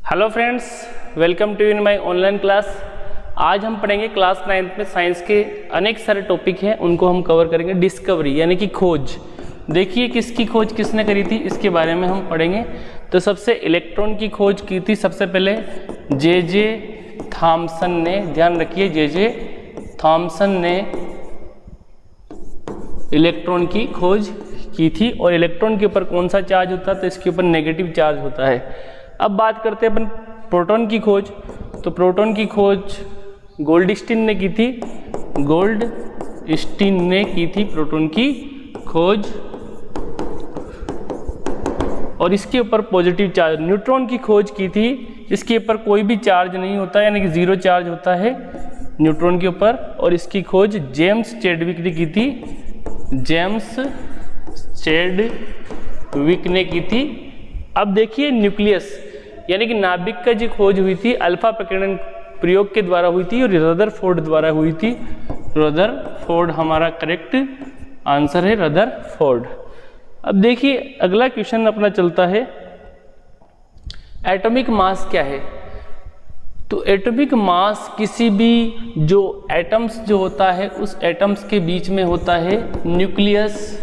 Hello friends, welcome to in my online class. आज हम पढ़ेंगे क्लास 9th में साइंस के अनेक सारे टॉपिक हैं, उनको हम कवर करेंगे। डिस्कवरी यानी कि खोज। देखिए किसकी खोज किसने करी थी, इसके बारे में हम पढ़ेंगे। तो सबसे इलेक्ट्रॉन की खोज की थी सबसे पहले जे थॉमसन ने। ध्यान रखिए, जे थॉमसन ने इलेक्ट्रॉन की खोज की थी। और इलेक्ट्रॉन के ऊपर कौन सा चार्ज होता है, तो इसके ऊपर नेगेटिव चार्ज होता है। अब बात करते हैं अपन प्रोटॉन की खोज। तो प्रोटॉन की खोज गोल्डस्टीन ने की थी। गोल्डस्टीन ने की थी प्रोटॉन की खोज, और इसके ऊपर पॉजिटिव चार्ज। न्यूट्रॉन की खोज की थी, इसके ऊपर कोई भी चार्ज नहीं होता, यानी कि जीरो चार्ज होता है न्यूट्रॉन के ऊपर। और इसकी खोज जेम्स चैडविक ने की थी। जेम्स चैडविक ने की थी। अब देखिए न्यूक्लियस यानी कि नाभिक का जो खोज हुई थी अल्फा प्रकीर्णन प्रयोग के द्वारा हुई थी और रदरफोर्ड द्वारा हुई थी। रदरफोर्ड हमारा करेक्ट आंसर है, रदरफोर्ड। अब देखिए अगला क्वेश्चन अपना चलता है, एटॉमिक मास क्या है। तो एटॉमिक मास किसी भी जो एटम्स जो होता है उस एटम्स के बीच में होता है न्यूक्लियस,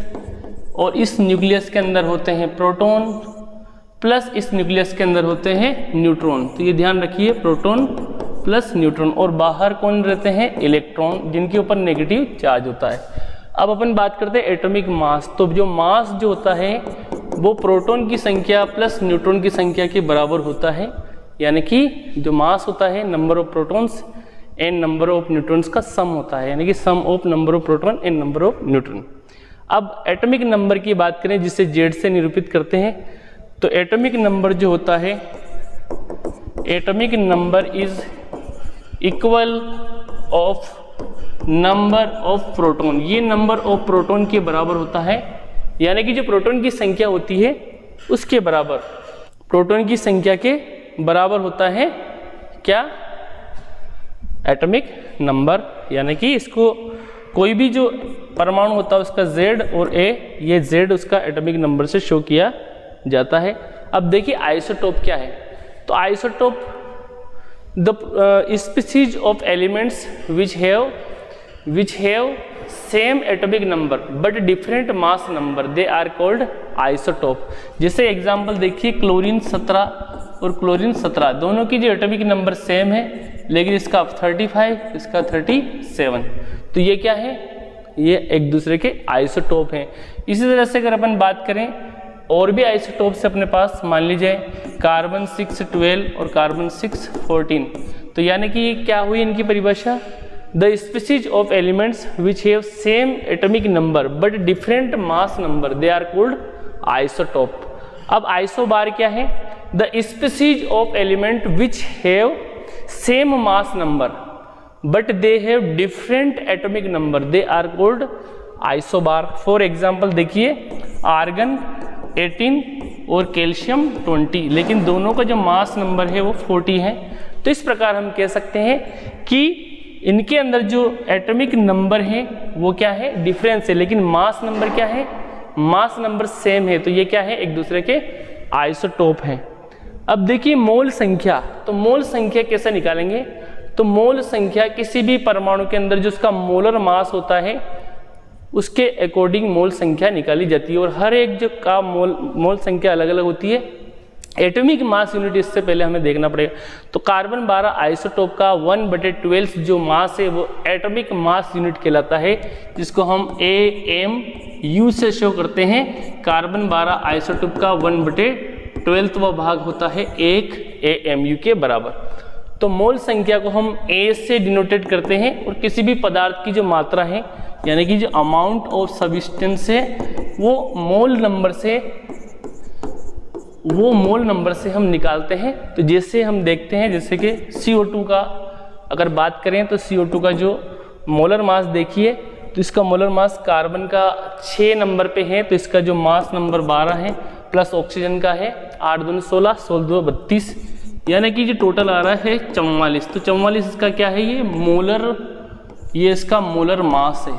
और इस न्यूक्लियस के अंदर होते हैं प्रोटॉन, प्लस इस न्यूक्लियस के अंदर होते हैं न्यूट्रॉन। तो ये ध्यान रखिए, प्रोटॉन प्लस न्यूट्रॉन। और बाहर कौन रहते हैं, इलेक्ट्रॉन, जिनके ऊपर नेगेटिव चार्ज होता है। अब अपन बात करते हैं एटॉमिक मास। तो जो मास जो होता है वो प्रोटॉन की संख्या प्लस न्यूट्रॉन की संख्या के बराबर होता है। यानी कि जो मास होता है number of protons and number of neutrons का सम होता है, यानी कि sum of number of proton and number of neutron. अब एटॉमिक नंबर की बात करें जिसे जेड से निरूपित करते हैं, तो एटॉमिक नंबर जो होता है, atomic number is equal of number of proton. ये नंबर ऑफ प्रोटॉन के बराबर होता है, यानी कि जो प्रोटॉन की संख्या होती है उसके बराबर, प्रोटॉन की संख्या के बराबर होता है क्या, एटॉमिक नंबर। यानी कि इसको कोई भी जो परमाणु होता है उसका Z और A, ये Z उसका एटॉमिक नंबर से शो किया जाता है। अब देखिए आइसोटोप क्या है। तो isotope the species of elements which have same atomic number but different mass number, they are called isotope. जैसे एग्जांपल देखिए, क्लोरीन 17 और क्लोरीन 17 दोनों की जो एटॉमिक नंबर सेम है, लेकिन इसका 35 इसका 37। तो ये क्या है, ये एक दूसरे के आइसोटोप हैं। इसी तरह से अगर अपन बात करें और भी आइसोटोप्स अपने पास, मान लीजिए कार्बन 612 और कार्बन 614। तो यानी कि क्या हुई इनकी परिभाषा, the species of elements which have same atomic number but different mass number, they are called isotope. अब आइसोबार क्या है, the species of element which have same mass number but they have different atomic number, they are called isobar. For example देखिए, argon 18 और calcium 20, लेकिन दोनों का जो mass number है वो 40 है। तो इस प्रकार हम कह सकते हैं कि इनके अंदर जो एटॉमिक नंबर है वो क्या है, डिफरेंस है, लेकिन मास नंबर क्या है, मास नंबर सेम है। तो ये क्या है, एक दूसरे के आइसोटोप हैं। अब देखिए मोल संख्या। तो मोल संख्या कैसे निकालेंगे, तो मोल संख्या किसी भी परमाणु के अंदर जो उसका मोलर मास होता है उसके अकॉर्डिंग मोल संख्या निकाली जाती है, और हर एक जो का मोल संख्या अलग अलग होती है। एटॉमिक मास यूनिट इससे पहले हमें देखना पड़ेगा। तो कार्बन 12 आइसोटोप का 1/12 जो मास है वो एटॉमिक मास यूनिट कहलाता है, जिसको हम AMU से शो करते हैं। कार्बन 12 आइसोटोप का 1/12वां भाग होता है 1 AMU के बराबर। तो मोल संख्या को हम A से डिनोटेट करते हैं, और किसी भी पदार्थ की जो मात्रा है यानी कि जो अमाउंट ऑफ सब्सटेंस है वो मोल नंबर से हम निकालते हैं। तो जैसे हम देखते हैं, जैसे कि CO2 का अगर बात करें तो CO2 का जो मोलर मास देखिए, तो इसका मोलर मास कार्बन का 6 नंबर पे है, तो इसका जो मास नंबर 12 है, प्लस ऑक्सीजन का है 8 दूनी 16, 16 दूनी 32, यानी कि जो टोटल आ रहा है 44। तो 44 इसका क्या है, ये इसका मोलर मास है,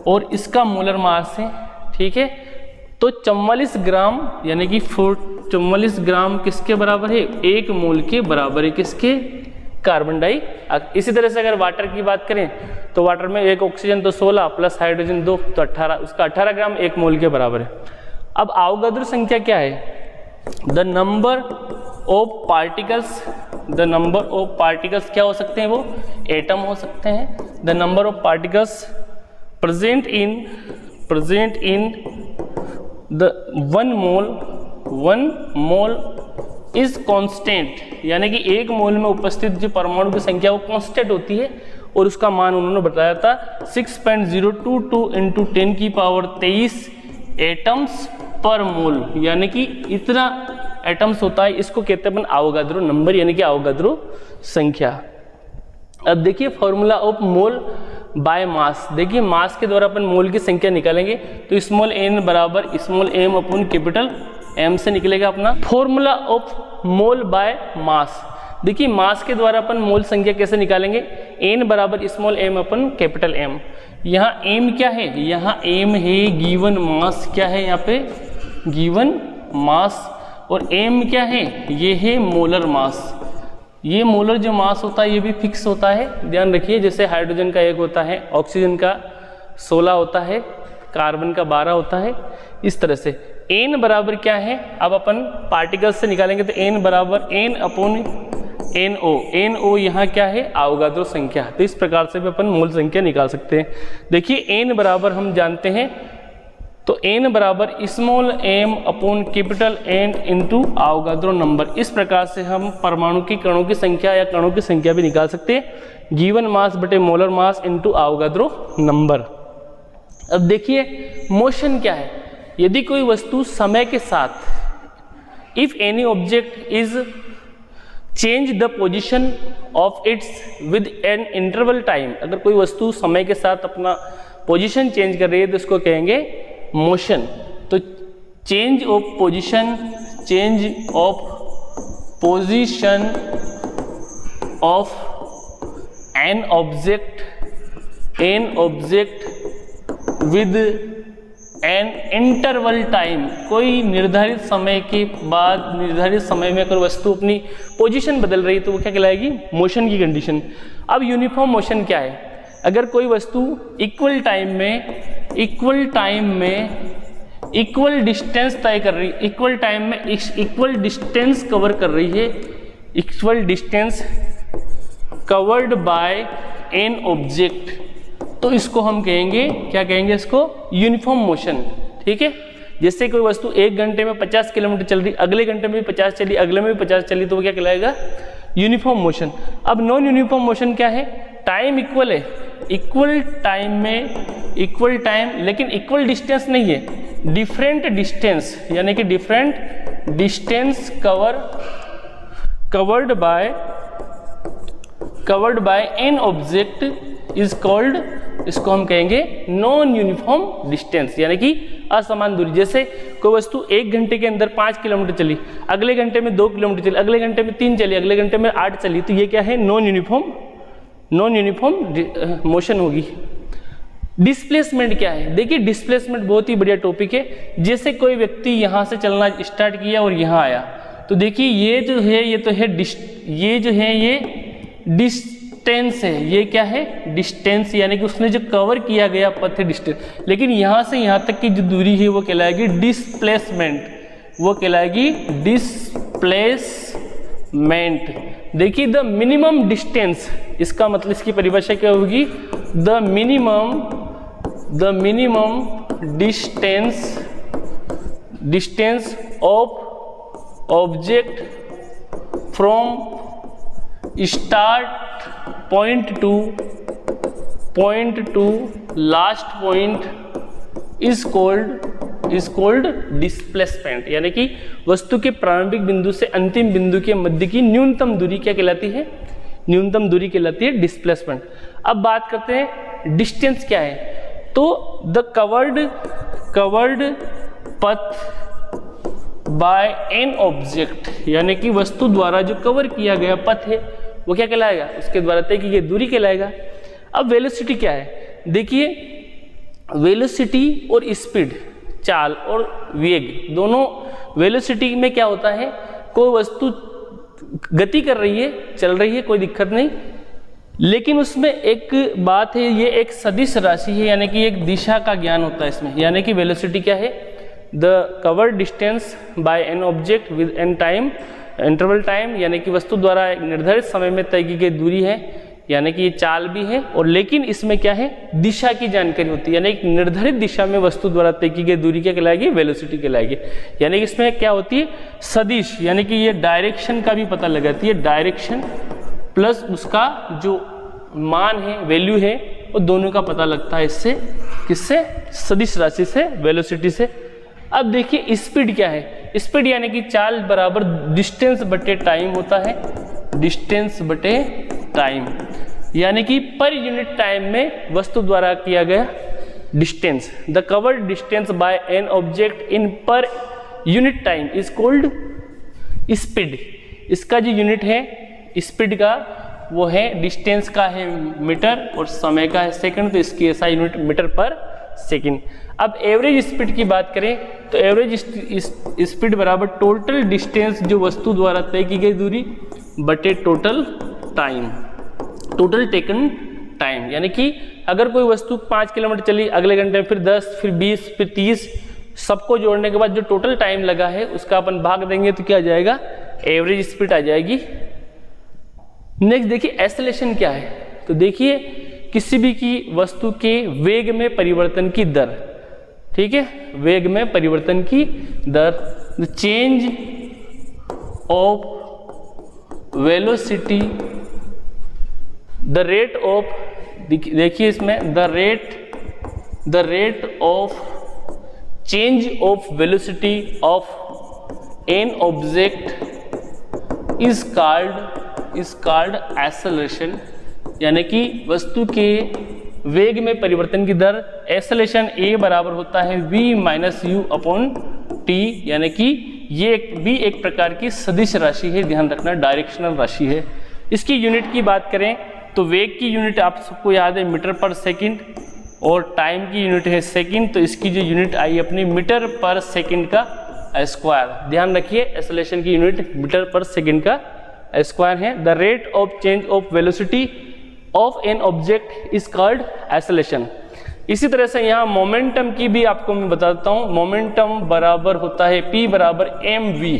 और इसका मोलर मास है, ठीक है। तो 44 ग्राम यानी कि 44 ग्राम किसके बराबर है? 1 मोल के बराबर है किसके? Carbon dioxide. इसी तरह से अगर वाटर की बात करें तो वाटर में एक ऑक्सीजन तो 16 प्लस हाइड्रोजन 2 तो 18, उसका 18 ग्राम 1 मोल के बराबर है। अब अवोगाद्रो संख्या क्या है? The number of particles, the number of particles क्या हो सकते हैं? वो एटम हो सकते हैं। The number of particles present in the 1 mole is constant, यानी कि 1 मोल में उपस्थित जो परमाणु की संख्या वो कांस्टेंट होती है, और उसका मान उन्होंने बताया था 6.022 × 10⁻23 एटम्स पर मोल, यानी कि इतना एटम्स होता है। इसको कहते हैं अपन अवोगाद्रो नंबर, यानी कि अवोगाद्रो संख्या। अब देखिए formula of mole by mass, देखिए मास के द्वारा अपन मोल की संख्या निकालेंगे तो स्मॉल n बराबर स्मॉल m अपन कैपिटल M से निकलेगा अपना formula of mole by mass. देखिए मास के द्वारा अपन मोल संख्या कैसे निकालेंगे? n बराबर स्मॉल m अपन कैपिटल M। यहाँ m क्या है? यहाँ m है गिवन मास, क्या है यहाँ पे? Given mass. और m क्या है? ये है मोलर मास। ये मोलर जो मास होता है ये भी फिक्स होता है, ध्यान रखिए। जैसे हाइड्रोजन का 1 होता है, ऑक्सीजन का 16 होता है, कार्बन का 12 होता है, इस तरह से। n बराबर क्या है? अब अपन पार्टिकल्स से निकालेंगे तो n बराबर n अपॉन NO यहाँ क्या है? अवोगाद्रो संख्या। तो इस प्रकार से भी अपन मोल संख्या निकाल सकते हैं। देखिए n बराबर हम जानते हैं, तो n बराबर small m upon capital N into Avogadro number. इस प्रकार से हम परमाणु की कणों की संख्या या कणों की संख्या भी निकाल सकते हैं, गिवन मास बटे molar mass into Avogadro number. अब देखिए मोशन क्या है? यदि कोई वस्तु समय के साथ, if any object is change the position of its with an interval time, अगर कोई वस्तु समय के साथ अपना पोजिशन चेंज कर रही है तो इसको कहेंगे मोशन। तो change of position of an object with an interval time, कोई निर्धारित समय के बाद निर्धारित समय में अगर वस्तु अपनी पोजीशन बदल रही है तो वो क्या कहलाएगी? मोशन की कंडीशन। अब यूनिफॉर्म मोशन क्या है? अगर कोई वस्तु इक्वल टाइम में इक्वल डिस्टेंस तय कर रही है, इक्वल टाइम में इक्वल डिस्टेंस कवर कर रही है, equal distance covered by an object, तो इसको हम कहेंगे, क्या कहेंगे इसको? Uniform motion. ठीक है, जैसे कोई वस्तु 1 घंटे में 50 किलोमीटर चल रही, अगले घंटे में भी 50 चली, अगले में भी 50 चली, तो वो क्या कहलाएगा? Uniform motion. अब नॉन यूनिफॉर्म मोशन क्या है? टाइम इक्वल है, इक्वल टाइम में इक्वल टाइम, लेकिन इक्वल डिस्टेंस नहीं है, डिफरेंट डिस्टेंस, यानी कि different distance covered by an object is called, इसको हम कहेंगे नॉन यूनिफॉर्म डिस्टेंस, यानी कि असमान दूरी। जैसे कोई वस्तु 1 घंटे के अंदर 5 किलोमीटर चली, अगले घंटे में 2 किलोमीटर चली, अगले घंटे में 3 चली, अगले घंटे में 8 चली, तो ये क्या है? नॉन यूनिफॉर्म मोशन होगी। डिस्प्लेसमेंट क्या है? देखिए डिस्प्लेसमेंट बहुत ही बढ़िया टॉपिक है। जैसे कोई व्यक्ति यहाँ से चलना स्टार्ट किया और यहाँ आया, तो देखिए ये जो है ये डिस्टेंस है, ये क्या है? डिस्टेंस, यानी कि उसने जो कवर किया गया पथ है डिस्टेंस। लेकिन यहाँ से यहाँ तक की जो दूरी है वो कहलाएगी डिस्प्लेसमेंट, वो कहलाएगी डिस्प्लेसमेंट। देखिए द मिनिमम डिस्टेंस, इसका मतलब इसकी परिभाषा क्या होगी? The minimum distance of object from start point two last point is called displacement, यानी कि वस्तु के प्रारंभिक बिंदु से अंतिम बिंदु के मध्य की न्यूनतम दूरी क्या कहलाती है? न्यूनतम दूरी कहलाती है डिस्प्लेसमेंट। अब बात करते हैं डिस्टेंस क्या है। तो द कवर्ड पथ बाय एन ऑब्जेक्ट, यानी कि वस्तु द्वारा जो कवर किया गया पथ है वो क्या कहलाएगा? उसके द्वारा तय की गई दूरी कहलाएगा। अब वेलोसिटी क्या है? देखिए वेलोसिटी और स्पीड, चाल और वेग दोनों, वेलोसिटी में क्या होता है, कोई वस्तु गति कर रही है, चल रही है, कोई दिक्कत नहीं, लेकिन उसमें एक बात है, ये एक सदिश राशि है, यानी कि एक दिशा का ज्ञान होता है इसमें। यानी कि वेलोसिटी क्या है, the covered distance by an object with an time interval time, यानी कि वस्तु द्वारा एक निर्धारित समय में तय की गई दूरी है, यानी कि ये चाल भी है, और लेकिन इसमें क्या है, दिशा की जानकारी होती है, यानी एक निर्धारित दिशा में वस्तु द्वारा तय की गई दूरी क्या कहलाएगी, वेलोसिटी कहलाएगी। यानी कि इसमें क्या होती है, सदिश, यानी कि ये डायरेक्शन का भी पता लगाती है, डायरेक्शन प्लस उसका जो मान है, वैल्यू है, वो दोनों का पता लगता है इससे, किससे, सदिश राशि से, वेलोसिटी से। अब देखिए स्पीड क्या है, स्पीड यानी कि चाल बराबर डिस्टेंस बटे टाइम होता है, डिस्टेंस बटे टाइम, यानी कि पर यूनिट टाइम में वस्तु द्वारा किया गया distance, the covered distance by an object in per unit time is called speed. इसका जो यूनिट है स्पीड का वो है, डिस्टेंस का है मीटर और समय का है सेकंड, तो इसकी ऐसा यूनिट मीटर पर सेकंड। अब एवरेज स्पीड की बात करें तो एवरेज स्पीड बराबर टोटल डिस्टेंस जो वस्तु द्वारा तय की गई दूरी बटे total time, total taken time, यानी कि अगर कोई वस्तु 5 किलोमीटर चली, अगले घंटे में फिर 10, फिर 20, फिर 30, सबको जोड़ने के बाद जो टोटल टाइम लगा है उसका अपन भाग देंगे तो क्या आ जाएगा, एवरेज स्पीड आ जाएगी। नेक्स्ट देखिए एक्सेलरेशन क्या है, तो देखिए किसी भी की वस्तु के वेग में परिवर्तन की दर, ठीक है, वेग में परिवर्तन की दर, the change of velocity, the rate of, देखिए इसमें the rate of change of velocity of an object is called acceleration, यानी कि वस्तु के वेग में परिवर्तन की दर एक्सेलरेशन ए बराबर होता है v minus you upon T, यानी कि ये भी एक प्रकार की सदिश राशि है, ध्यान रखना डायरेक्शनल राशि है। इसकी यूनिट की बात करें तो वेग की यूनिट आप सबको याद है मीटर पर सेकंड और टाइम की यूनिट है सेकंड, तो इसकी जो यूनिट आई अपनी मीटर पर सेकंड का स्क्वायर, ध्यान रखिए एक्सेलरेशन की यूनिट मीटर पर सेकंड का स्क्वायर है। The rate of change of velocity of an object is called acceleration. इसी तरह से यहाँ मोमेंटम की भी आपको मैं बताता हूँ, मोमेंटम बराबर होता है P बराबर mv,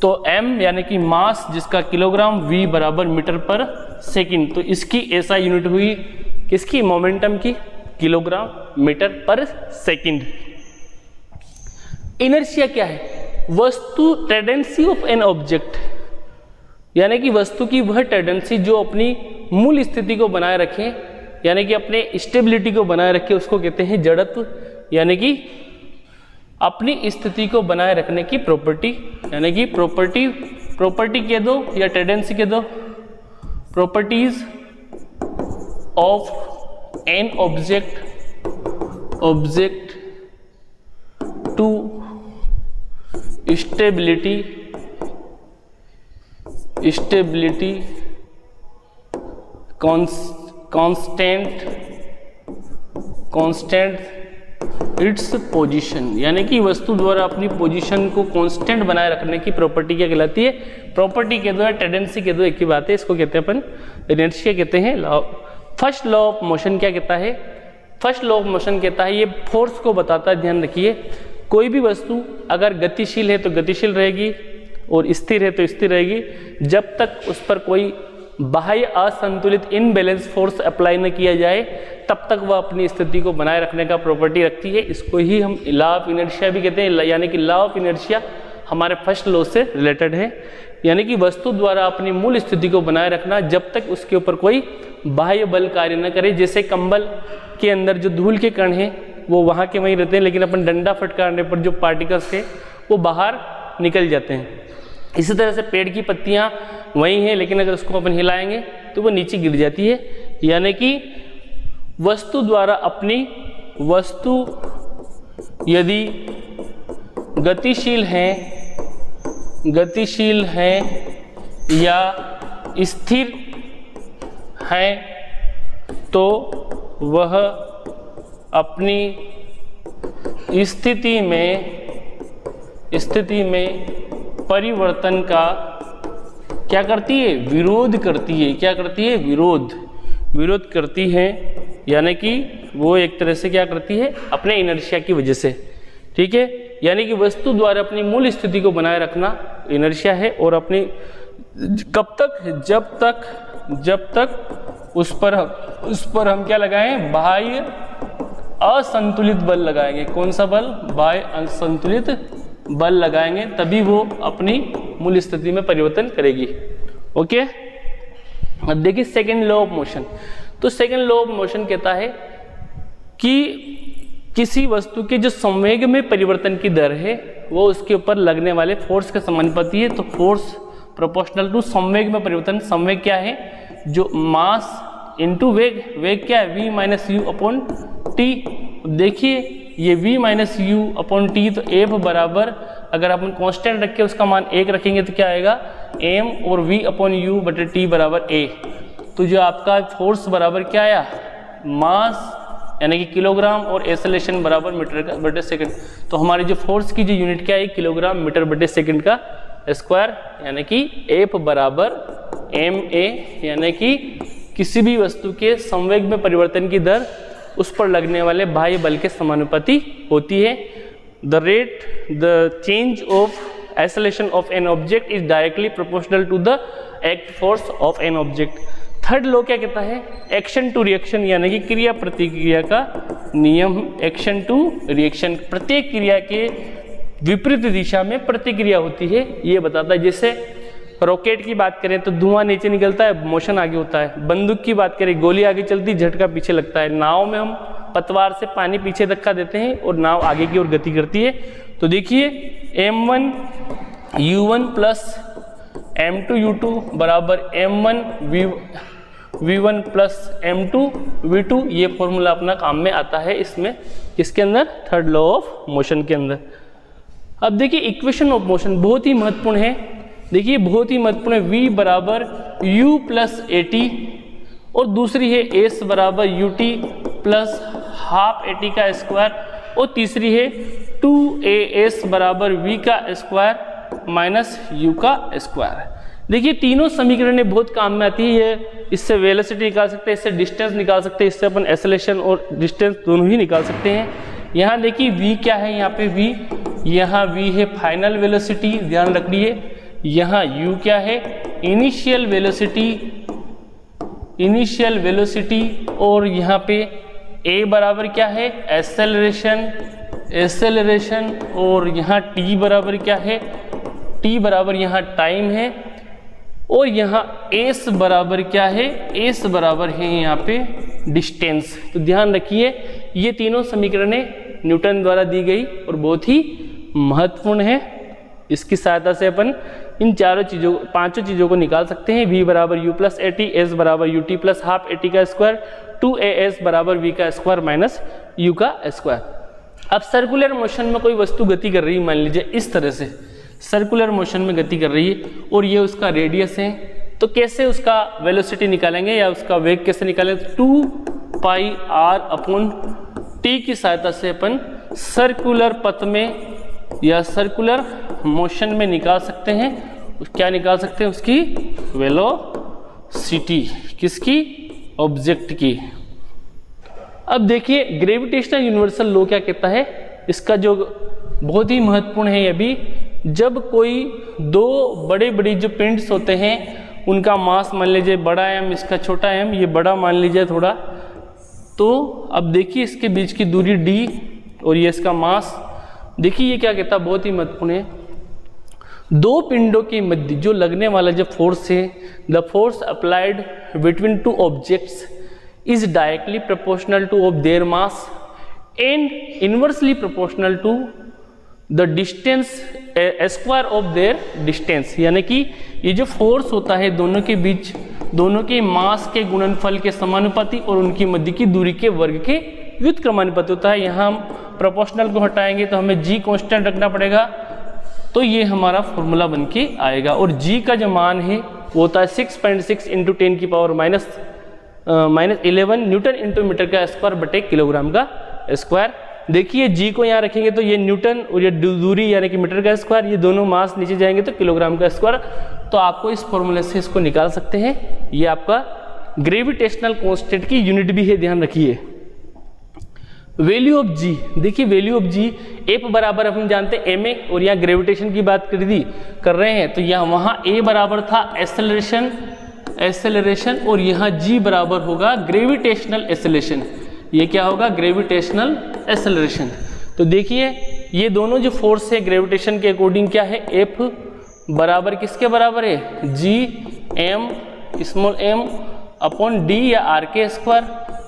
तो m यानी कि मास जिसका किलोग्राम, v बराबर मीटर पर सेकंड, तो इसकी ऐसा यूनिट हुई किसकी, मोमेंटम की, किलोग्राम मीटर पर सेकंड। इनर्शिया क्या है, वस्तु टेंडेंसी ऑफ एन ऑब्जेक्ट, यानी कि वस्तु की वह टेंडेंसी जो अपनी मूल स्थिति को बनाए रखे, यानी कि अपने स्टेबिलिटी को बनाए रखे, उसको कहते हैं जड़त्व, यानी कि अपनी स्थिति को बनाए रखने की प्रॉपर्टी, यानी कि प्रॉपर्टी कह दो या टेंडेंसी कह दो, properties of an object to stability constant its position, यानी कि वस्तु द्वारा अपनी पोजीशन को कांस्टेंट बनाए रखने की प्रॉपर्टी क्या कहलाती है, प्रॉपर्टी कह दो या टेंडेंसी कह दो, एक ही बात है, इसको कहते हैं अपन इनर्शिया कहते हैं। फर्स्ट लॉ ऑफ मोशन क्या कहता है, फर्स्ट लॉ ऑफ मोशन कहता है, ये फोर्स को बताता है, ध्यान रखिए, कोई भी वस्तु अगर गतिशील है तो गतिशील रहेगी और स्थिर है तो स्थिर रहेगी, जब तक उस पर कोई बाह्य असंतुलित इनबैलेंस फोर्स अप्लाई न किया जाए तब तक वह अपनी स्थिति को बनाए रखने का प्रॉपर्टी रखती है। इसको ही हम लॉ ऑफ इनर्शिया भी कहते हैं, यानी कि लॉ ऑफ इनर्शिया हमारे फर्स्ट लॉ से रिलेटेड है, यानी कि वस्तु द्वारा अपनी मूल स्थिति को बनाए रखना जब तक उसके ऊपर कोई बाह्य बल कार्य न करे। जैसे कंबल के अंदर जो धूल के कण हैं वो वहाँ के वहीं रहते हैं, लेकिन अपन डंडा फटकारने पर जो पार्टिकल्स हैं वो बाहर निकल जाते हैं। इसी तरह से पेड़ की पत्तियां वही हैं, लेकिन अगर उसको अपन हिलाएंगे तो वो नीचे गिर जाती है। यानी कि वस्तु द्वारा अपनी वस्तु यदि गतिशील है या स्थिर है तो वह अपनी स्थिति में परिवर्तन का क्या करती है, विरोध करती है। क्या करती है, विरोध करती है, यानी कि वो एक तरह से क्या करती है, अपने इनर्शिया की वजह से। ठीक है, यानी कि वस्तु द्वारा अपनी मूल स्थिति को बनाए रखना इनर्शिया है, और अपनी कब तक, जब तक उस पर हम क्या लगाएं, बाह्य असंतुलित बल लगाएंगे। कौन सा बल, बाह्य असंतुलित बल लगाएंगे, तभी वो अपनी मूल स्थिति में परिवर्तन करेगी। ओके, अब देखिए सेकेंड लॉ ऑफ मोशन। तो सेकेंड लॉ ऑफ मोशन कहता है कि किसी वस्तु के जो संवेग में परिवर्तन की दर है वो उसके ऊपर लगने वाले फोर्स के समानुपाती है। तो फोर्स प्रोपोर्शनल टू संवेग में परिवर्तन। संवेग क्या है, जो मास इनटू वेग। वेग क्या है, v minus you upon T. देखिए ये v minus you upon T, तो F बराबर, अगर अपन कांस्टेंट रख के उसका मान 1 रखेंगे तो क्या आएगा, m और v अपॉन यू बटे टी बराबर a। तो जो आपका फोर्स बराबर क्या आया, मास यानी कि किलोग्राम, और एक्सेलरेशन बराबर मीटर बटे सेकंड। तो हमारी जो फोर्स की जो यूनिट क्या है, किलोग्राम मीटर बटे सेकंड का स्क्वायर, यानी कि F बराबर ma, यानी कि किसी भी वस्तु के संवेग में परिवर्तन की दर उस पर लगने वाले बाह्य बल के समानुपाती होती है। The change of acceleration of an object is directly proportional to the act force of an object. Third law क्या कहता है, एक्शन टू रिएक्शन, यानी कि क्रिया प्रतिक्रिया का नियम। एक्शन टू रिएक्शन, प्रत्येक क्रिया के विपरीत दिशा में प्रतिक्रिया होती है, ये बताता है। जैसे रॉकेट की बात करें तो धुआं नीचे निकलता है, मोशन आगे होता है। बंदूक की बात करें, गोली आगे चलती, झटका पीछे लगता है। नाव में हम पतवार से पानी पीछे धक्का देते हैं और नाव आगे की ओर गति करती है। तो देखिए m1 u1 plus m2 u2 बराबर m1 v1 plus m2 v2, ये फॉर्मूला अपना काम में आता है इसमें, किसके अंदर, थर्ड लॉ ऑफ मोशन के अंदर। अब देखिए इक्वेशन ऑफ मोशन बहुत ही महत्वपूर्ण है। देखिए बहुत ही महत्वपूर्ण है, v बराबर u प्लस at, और दूसरी है s बराबर ut प्लस हाफ at का स्क्वायर, और तीसरी है 2as बराबर v का स्क्वायर माइनस u का स्क्वायर। देखिए तीनों समीकरणें बहुत काम में आती है। ये इससे वेलोसिटी निकाल सकते हैं, इससे डिस्टेंस निकाल सकते हैं, इससे अपन एक्सेलरेशन और डिस्टेंस दोनों ही निकाल सकते हैं। यहाँ देखिए v क्या है, यहाँ पे v, यहाँ v है फाइनल वेलोसिटी, ध्यान रखिए। यहाँ u क्या है, इनिशियल वेलोसिटी, और यहाँ पे a बराबर क्या है, एक्सेलरेशन, और यहाँ t बराबर क्या है, t बराबर यहाँ टाइम है, और यहाँ s बराबर क्या है, s बराबर है यहाँ पे डिस्टेंस। तो ध्यान रखिए ये तीनों समीकरणें न्यूटन द्वारा दी गई और बहुत ही महत्वपूर्ण है। इसकी सहायता से अपन इन पांचों चीज़ों को निकाल सकते हैं। v बराबर u प्लस at, s बराबर ut प्लस हाफ at का स्क्वायर, 2as बराबर v का स्क्वायर माइनस u का स्क्वायर। अब सर्कुलर मोशन में कोई वस्तु गति कर रही है, मान लीजिए इस तरह से सर्कुलर मोशन में गति कर रही है, और ये उसका रेडियस है, तो कैसे उसका वेलोसिटी निकालेंगे या उसका वेग कैसे निकालेंगे, 2 पाई r अपॉन t की सहायता से अपन सर्कुलर पथ में या सर्कुलर मोशन में निकाल सकते हैं। क्या निकाल सकते हैं, उसकी वेलोसिटी, किसकी, ऑब्जेक्ट की। अब देखिए ग्रेविटेशनल यूनिवर्सल लॉ क्या कहता है, इसका जो बहुत ही महत्वपूर्ण है ये भी। जब कोई दो बड़े जो पिंड्स होते हैं उनका मास मान लीजिए बड़ा m, इसका छोटा m, ये बड़ा मान लीजिए थोड़ा, तो अब देखिए इसके बीच की दूरी d और ये इसका मास। देखिए ये क्या कहता है, बहुत ही महत्वपूर्ण है। दो पिंडों के मध्य जो लगने वाला जो फोर्स है, the force applied between two objects is directly proportional to of their mass and inversely proportional to the distance square of their distance. यानी कि ये जो फोर्स होता है दोनों के बीच, दोनों के मास के गुणनफल के समानुपाती और उनकी मध्य की दूरी के वर्ग के व्युत्क्रमानुपाती होता है। यहाँ हम प्रोपोर्शनल को हटाएंगे तो हमें जी कांस्टेंट रखना पड़ेगा, तो ये हमारा फॉर्मूला बन के आएगा। और जी का जो मान है वो होता है 6.6 इंटू 10 की power minus 11 newton into metre का स्क्वायर बटे किलोग्राम का स्क्वायर। देखिए जी को यहाँ रखेंगे तो ये न्यूटन और ये दूरी यानी कि मीटर का स्क्वायर, ये दोनों मास नीचे जाएंगे तो किलोग्राम का स्क्वायर। तो आपको इस फॉर्मूले से इसको निकाल सकते हैं। ये आपका ग्रेविटेशनल कांस्टेंट की यूनिट भी है, ध्यान रखिए। वैल्यू ऑफ जी, देखिए वैल्यू ऑफ जी एफ बराबर हम जानते हैं एम ए, और यहाँ ग्रेविटेशन की बात कर रहे हैं तो यहाँ वहाँ ए बराबर था एक्सेलरेशन और यहाँ जी बराबर होगा ग्रेविटेशनल एक्सेलरेशन। ये क्या होगा? Gravitational acceleration. तो देखिए ये दोनों जो फोर्स है ग्रेविटेशन के अकॉर्डिंग क्या है? एफ बराबर किसके बराबर है? G M small M upon D या आर के स्क्वायर।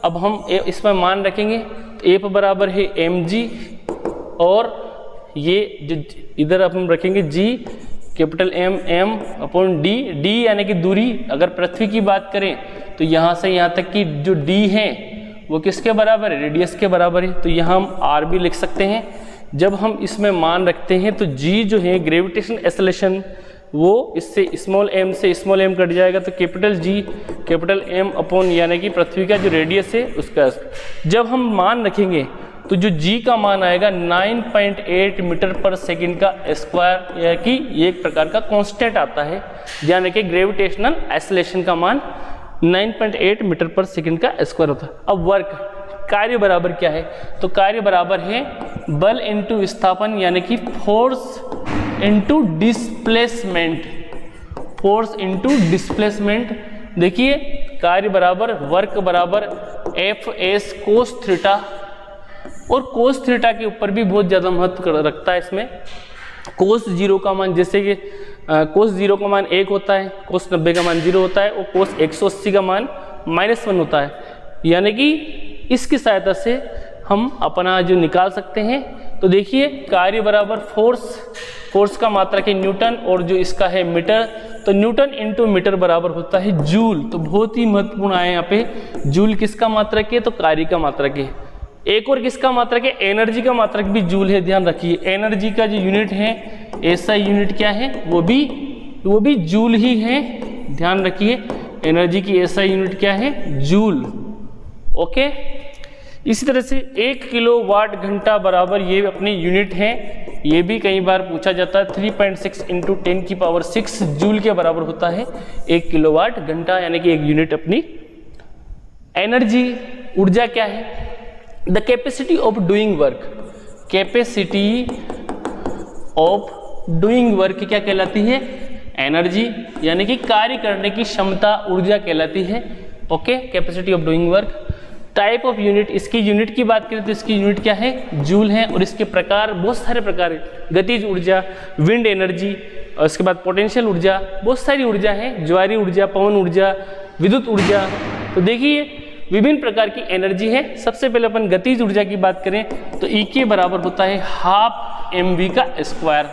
अब हम इसमें मान रखेंगे तो एफ बराबर है एम जी, और ये जो इधर हम रखेंगे G capital M M upon D, D यानी कि दूरी। अगर पृथ्वी की बात करें तो यहाँ से यहाँ तक की जो डी है वो किसके बराबर है? रेडियस के बराबर है। तो यहाँ हम आर भी लिख सकते हैं। जब हम इसमें मान रखते हैं तो जी जो है ग्रेविटेशन एक्सेलरेशन वो इससे स्मॉल एम से स्मॉल एम कट जाएगा, तो capital G capital M upon यानी कि पृथ्वी का जो रेडियस है उसका। जब हम मान रखेंगे तो जो जी का मान आएगा 9.8 मीटर पर सेकंड का स्क्वायर, यानी कि ये एक प्रकार का कांस्टेंट आता है, यानी कि ग्रेविटेशनल एक्सेलरेशन का मान 9.8 मीटर पर सेकंड का स्क्वायर होता है। अब वर्क कार्य बराबर क्या है? तो कार्य बराबर है बल इंटू विस्थापन यानी कि force into displacement, force into displacement. देखिए कार्य बराबर वर्क बराबर एफ एस कोस थीटा, और कोस थीटा के ऊपर भी बहुत ज़्यादा महत्व रखता है इसमें। कोस 0 का मान, जैसे कि कोस 0 का मान 1 होता है, कोस 90 का मान 0 होता है, और कोस 180 का मान -1 होता है। यानी कि इसकी सहायता से हम अपना जो निकाल सकते हैं। तो देखिए कार्य बराबर फोर्स का मात्रक है न्यूटन, और जो इसका है मीटर, तो न्यूटन इंटू मीटर बराबर होता है जूल। तो बहुत ही महत्वपूर्ण आया यहाँ पे, जूल किसका मात्रक है? तो कार्य का मात्रक है। एक और किसका मात्रक है? एनर्जी का मात्रक भी जूल है, ध्यान रखिए। एनर्जी का जो यूनिट है एसआई यूनिट क्या है? वो भी जूल ही है, ध्यान रखिए। एनर्जी की एसआई यूनिट क्या है? जूल। ओके, इसी तरह से 1 किलोवाट घंटा बराबर ये अपनी यूनिट है। ये भी कई बार पूछा जाता है। 3.6 × 10⁶ जूल के बराबर होता है 1 किलोवाट घंटा, यानी कि एक यूनिट अपनी एनर्जी। ऊर्जा क्या है? The capacity of doing work, capacity of doing work क्या कहलाती है? एनर्जी, यानी कि कार्य करने की क्षमता ऊर्जा कहलाती है। Okay, capacity of doing work. Type of unit, इसकी यूनिट की बात करें तो इसकी यूनिट क्या है? जूल है, और इसके प्रकार बहुत सारे प्रकार है। गतिज ऊर्जा, विंड एनर्जी, और उसके बाद पोटेंशियल ऊर्जा, बहुत सारी ऊर्जा है। ज्वारीय ऊर्जा, पवन ऊर्जा, विद्युत ऊर्जा। तो देखिए विभिन्न प्रकार की एनर्जी है। सबसे पहले अपन गतिज ऊर्जा की बात करें तो ई के बराबर होता है ½ mv का स्क्वायर।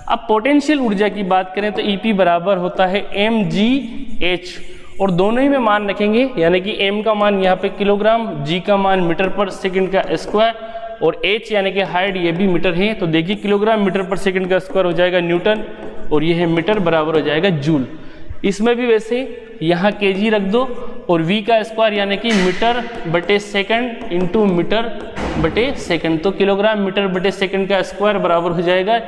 अब पोटेंशियल ऊर्जा की बात करें तो ईपी बराबर होता है mgh, और दोनों ही में मान रखेंगे, यानी कि m का मान यहाँ पे किलोग्राम, g का मान मीटर पर सेकंड का स्क्वायर, और h यानी कि हाइट ये भी मीटर है। तो देखिए किलोग्राम मीटर पर सेकंड का स्क्वायर हो जाएगा न्यूटन, और ये है मीटर बराबर हो जाएगा जूल। इसमें भी वैसे यहाँ kg रख दो, और v का स्क्वायर यानी कि मीटर बटे सेकंड इंटू मीटर बटे सेकंड। तो किलोग्राम मीटर बटे सेकंड का स्क्वायर बराबर हो जाएगा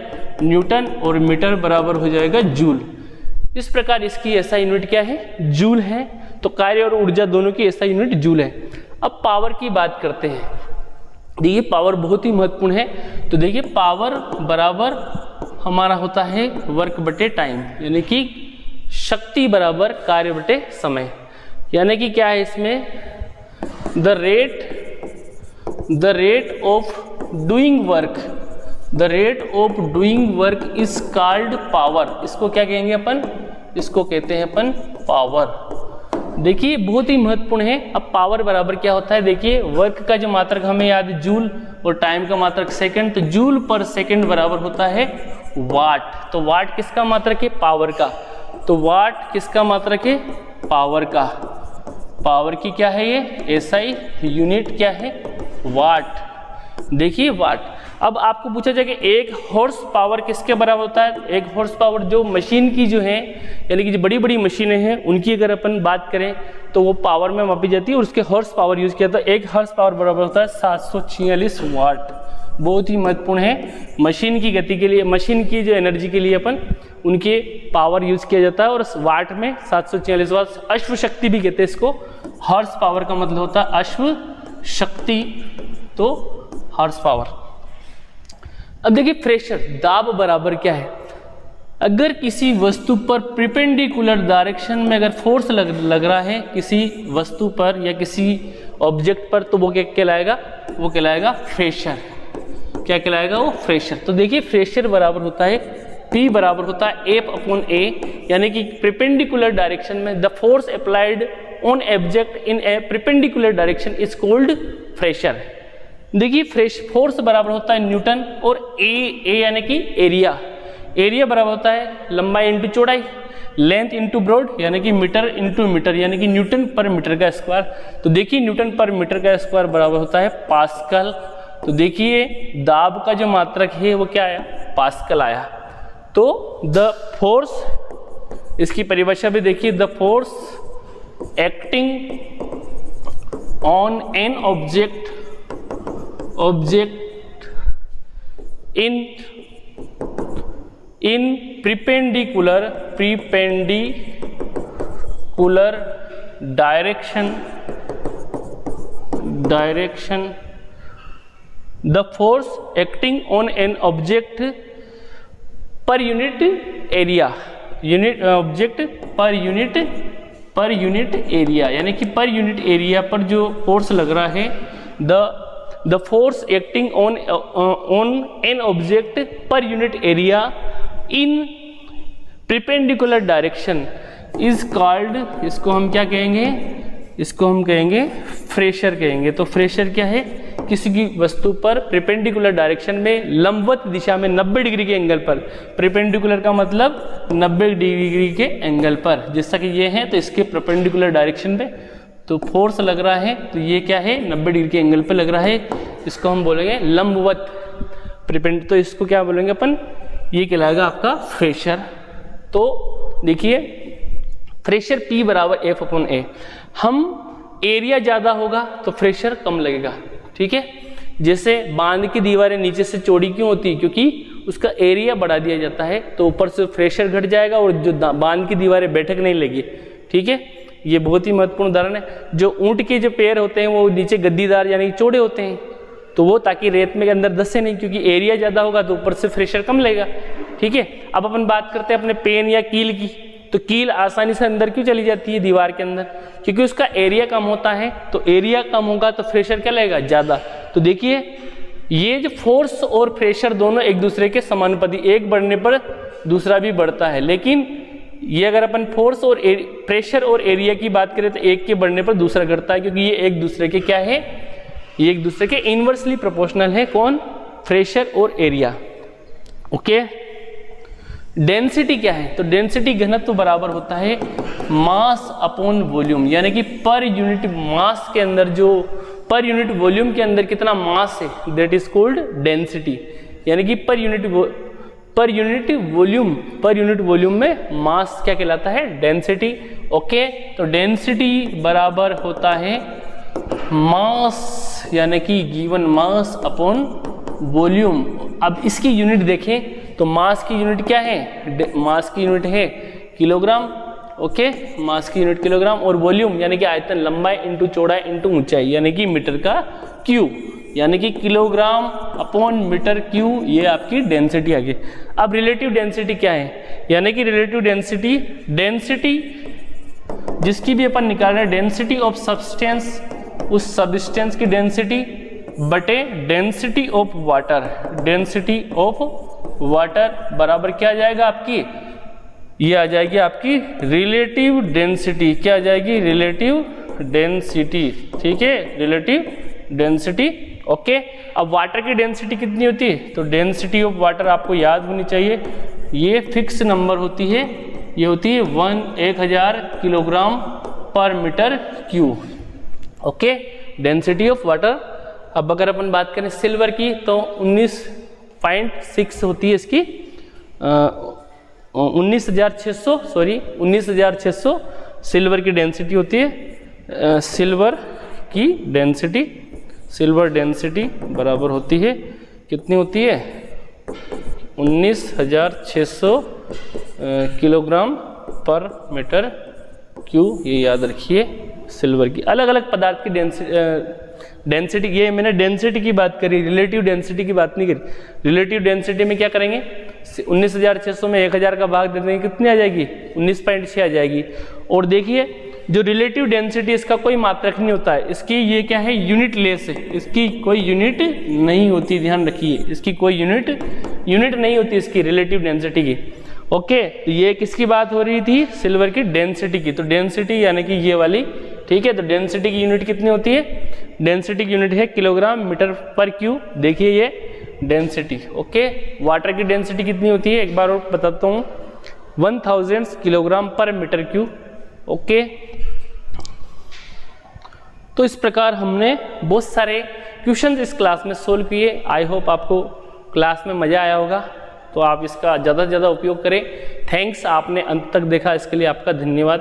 न्यूटन, और मीटर बराबर हो जाएगा जूल। इस प्रकार इसकी ऐसा यूनिट क्या है? जूल है। तो कार्य और ऊर्जा दोनों की ऐसा यूनिट जूल है। अब पावर की बात करते हैं। देखिए पावर बहुत ही महत्वपूर्ण है। तो देखिए पावर बराबर हमारा होता है वर्क बटे टाइम, यानी कि शक्ति बराबर कार्य बटे समय। यानी कि क्या है इसमें? The rate of doing work, the rate of doing work is called power. इसको क्या कहेंगे अपन? इसको कहते हैं अपन पावर। देखिए बहुत ही महत्वपूर्ण है। अब पावर बराबर क्या होता है? देखिए वर्क का जो मात्रक हमें याद है जूल, और टाइम का मात्रक सेकंड। तो जूल पर सेकंड बराबर होता है वाट। तो वाट किसका मात्रक है? पावर का। तो वाट किसका मात्रक है? पावर का। पावर की क्या है ये? एसआई यूनिट क्या है? वाट। देखिए वाट। अब आपको पूछा जाए कि 1 हॉर्स पावर किसके बराबर होता है? 1 हॉर्स पावर जो मशीन की जो है, यानी कि जो बड़ी बड़ी मशीनें हैं उनकी अगर अपन बात करें तो वो पावर में मापी जाती है और उसके हॉर्स पावर यूज़ किया था। 1 हॉर्स पावर बराबर होता है 746 वाट। बहुत ही महत्वपूर्ण है मशीन की गति के लिए, मशीन की जो एनर्जी के लिए अपन उनके पावर यूज़ किया जाता है और वाट में 746 वाट। अश्व शक्ति भी कहते हैं इसको। हॉर्स पावर का मतलब होता है अश्व शक्ति, तो हॉर्स पावर। अब देखिए प्रेशर, दाब बराबर क्या है? अगर किसी वस्तु पर परपेंडिकुलर डायरेक्शन में अगर फोर्स लग रहा है किसी वस्तु पर या किसी ऑब्जेक्ट पर, तो वो क्या कहलाएगा? वो कहलाएगा प्रेशर। क्या कहलाएगा? वो प्रेशर। तो देखिए प्रेशर बराबर होता है P बराबर होता है F/A, यानी कि परपेंडिकुलर डायरेक्शन में the force applied on object in A perpendicular direction is called pressure. देखिए फोर्स बराबर होता है न्यूटन और ए यानी कि एरिया। एरिया बराबर होता है लंबाई इंटू चौड़ाई, लेंथ इंटू ब्रॉड, यानी कि मीटर इंटू मीटर, यानी कि न्यूटन पर मीटर का स्क्वायर। तो देखिए न्यूटन पर मीटर का स्क्वायर बराबर होता है पास्कल। तो देखिए दाब का जो मात्रक है वो क्या आया? पास्कल आया। तो द फोर्स, इसकी परिभाषा भी देखिए, the force acting on an object in perpendicular direction, the force acting on an object per unit area, per unit area, यानी कि पर यूनिट एरिया पर जो फोर्स लग रहा है, the force acting on an object per unit area in perpendicular direction is called, इसको हम क्या कहेंगे? इसको हम कहेंगे प्रेशर कहेंगे। तो प्रेशर क्या है? किसी की वस्तु पर परपेंडिकुलर डायरेक्शन में लंबवत दिशा में 90 डिग्री के एंगल पर, परपेंडिकुलर का मतलब 90 डिग्री के एंगल पर, जैसा कि ये है तो इसके परपेंडिकुलर डायरेक्शन पे तो फोर्स लग रहा है, तो ये क्या है? 90 डिग्री के एंगल पे लग रहा है, इसको हम बोलेंगे लंबवत परपेंडिकुलर। तो इसको क्या बोलेंगे अपन? ये कहलाएगा आपका प्रेशर। तो देखिए प्रेशर P बराबर F/A। हम एरिया ज़्यादा होगा तो प्रेशर कम लगेगा, ठीक है। जैसे बांध की दीवारें नीचे से चौड़ी क्यों होती है? क्योंकि उसका एरिया बढ़ा दिया जाता है, तो ऊपर से प्रेशर घट जाएगा और जो बांध की दीवारें बैठक नहीं लगी, ठीक है। ये बहुत ही महत्वपूर्ण उदाहरण है। जो ऊंट के जो पैर होते हैं वो नीचे गद्दीदार यानी चौड़े होते हैं, तो वो ताकि रेत में अंदर धंसे नहीं, क्योंकि एरिया ज़्यादा होगा तो ऊपर से प्रेशर कम लगेगा, ठीक है। अब अपन बात करते हैं अपने पेन या कील की, तो कील आसानी से अंदर क्यों चली जाती है दीवार के अंदर? क्योंकि उसका एरिया कम होता है, तो एरिया कम होगा तो प्रेशर क्या लगेगा? ज़्यादा। तो देखिए ये जो फोर्स और प्रेशर दोनों एक दूसरे के समानुपाती, एक बढ़ने पर दूसरा भी बढ़ता है, लेकिन ये अगर अपन फोर्स और प्रेशर और एरिया की बात करें तो एक के बढ़ने पर दूसरा घटता है, क्योंकि ये एक दूसरे के क्या है? ये एक दूसरे के इनवर्सली प्रोपोर्शनल है। कौन? प्रेशर और एरिया, ओके। डेंसिटी क्या है? तो डेंसिटी घनत्व बराबर होता है मास अपॉन वॉल्यूम, यानी कि पर यूनिट मास के अंदर जो पर यूनिट वॉल्यूम के अंदर कितना मास है, दैट इज कॉल्ड डेंसिटी। यानी कि पर यूनिट वॉल्यूम में मास क्या कहलाता है? Density, okay. तो डेंसिटी बराबर होता है मास, यानी कि गिवन मास अपॉन वॉल्यूम। अब इसकी यूनिट देखें तो मास की यूनिट क्या है? मास की यूनिट है किलोग्राम, ओके। मास की यूनिट किलोग्राम, और वॉल्यूम यानी कि आयतन, लंबाई इंटू चौड़ाई इंटू ऊंचाई, यानी कि मीटर का क्यू, यानी कि किलोग्राम अपॉन मीटर क्यू, ये आपकी डेंसिटी आ गई। अब रिलेटिव डेंसिटी क्या है? यानी कि रिलेटिव डेंसिटी जिसकी भी अपन निकाल रहे हैं, डेंसिटी ऑफ सब्सटेंस, उस सब्सटेंस की डेंसिटी बटे density of water, density of water बराबर क्या आ जाएगा आपकी? ये आ जाएगी आपकी रिलेटिव डेंसिटी। क्या आ जाएगी? रिलेटिव डेंसिटी, ठीक है, रिलेटिव डेंसिटी, ओके। अब वाटर की डेंसिटी कितनी होती है? तो डेंसिटी ऑफ वाटर आपको याद होनी चाहिए, ये फिक्स नंबर होती है, ये होती है 1000 किलोग्राम पर metre cube, okay. Density of water अब अगर अपन बात करें सिल्वर की तो 19.6 होती है इसकी 19,600 सिल्वर की डेंसिटी होती है। सिल्वर डेंसिटी बराबर होती है, कितनी होती है 19,600 किलोग्राम पर मीटर क्यूब, ये याद रखिए। सिल्वर की अलग अलग पदार्थ की डेंसिटी, ये मैंने डेंसिटी की बात करी, रिलेटिव डेंसिटी की बात नहीं करी। रिलेटिव डेंसिटी में क्या करेंगे, 19,600 में 1000 का भाग दे देंगे, कितनी आ जाएगी 19.6 आ जाएगी। और देखिए जो रिलेटिव डेंसिटी इसका कोई मात्रक नहीं होता है, इसकी ये क्या है यूनिट लेस है, इसकी कोई यूनिट नहीं होती, ध्यान रखिए इसकी कोई यूनिट नहीं होती इसकी रिलेटिव डेंसिटी की। ओके, तो ये किसकी बात हो रही थी, सिल्वर की डेंसिटी की। तो डेंसिटी यानी कि ये वाली, ठीक है। तो डेंसिटी की यूनिट कितनी होती है, डेंसिटी की यूनिट है किलोग्राम मीटर पर क्यूब। देखिए ये डेंसिटी। ओके, वाटर की डेंसिटी कितनी होती है एक बार और बताता हूँ, 1000 किलोग्राम पर मीटर क्यूब। ओके, तो इस प्रकार हमने बहुत सारे क्वेश्चंस इस क्लास में सोल्व किए। आई होप आपको क्लास में मज़ा आया होगा, तो आप इसका ज़्यादा से ज़्यादा उपयोग करें। थैंक्स, आपने अंत तक देखा, इसके लिए आपका धन्यवाद।